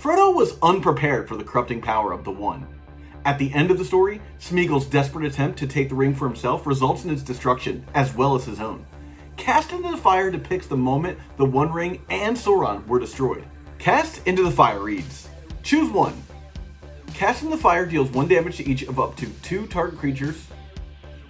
Frodo was unprepared for the corrupting power of the One. At the end of the story, Smeagol's desperate attempt to take the ring for himself results in its destruction, as well as his own. Cast into the Fire depicts the moment the One Ring and Sauron were destroyed. Cast into the Fire reads, choose one. Cast into the Fire deals 1 damage to each of up to 2 target creatures.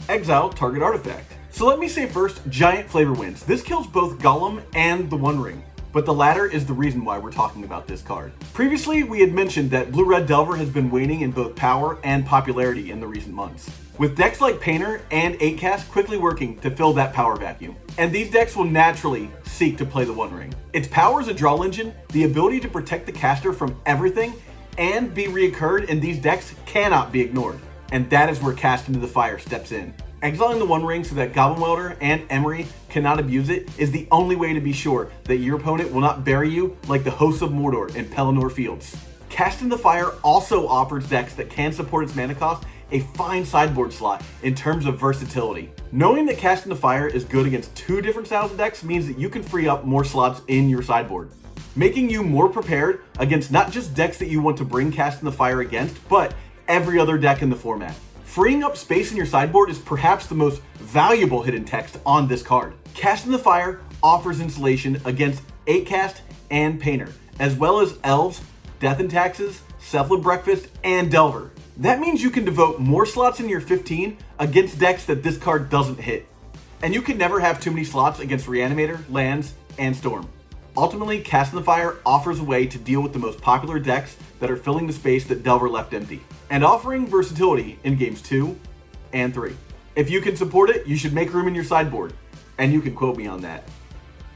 Exile target artifact. So let me say first, Giant Flavor Winds. This kills both Gollum and the One Ring, but the latter is the reason why we're talking about this card. Previously, we had mentioned that Blue-Red Delver has been waning in both power and popularity in the recent months, with decks like Painter and 8-Cast quickly working to fill that power vacuum. And these decks will naturally seek to play the One Ring. Its power as a draw engine, the ability to protect the caster from everything, and be reoccurred in these decks cannot be ignored. And that is where Cast into the Fire steps in. Exiling the One Ring so that Goblin Welder and Emery cannot abuse it is the only way to be sure that your opponent will not bury you like the hosts of Mordor in Pelennor Fields. Cast into the Fire also offers decks that can support its mana cost a fine sideboard slot in terms of versatility. Knowing that Cast into the Fire is good against 2 different styles of decks means that you can free up more slots in your sideboard, making you more prepared against not just decks that you want to bring Cast into the Fire against, but every other deck in the format. Freeing up space in your sideboard is perhaps the most valuable hidden text on this card. Cast into the Fire offers insulation against 8-Cast and Painter, as well as Elves, Death and Taxes, Cephalid Breakfast, and Delver. That means you can devote more slots in your 15 against decks that this card doesn't hit. And you can never have too many slots against Reanimator, Lands, and Storm. Ultimately, Cast into the Fire offers a way to deal with the most popular decks that are filling the space that Delver left empty, and offering versatility in games 2 and 3. If you can support it, you should make room in your sideboard, and you can quote me on that.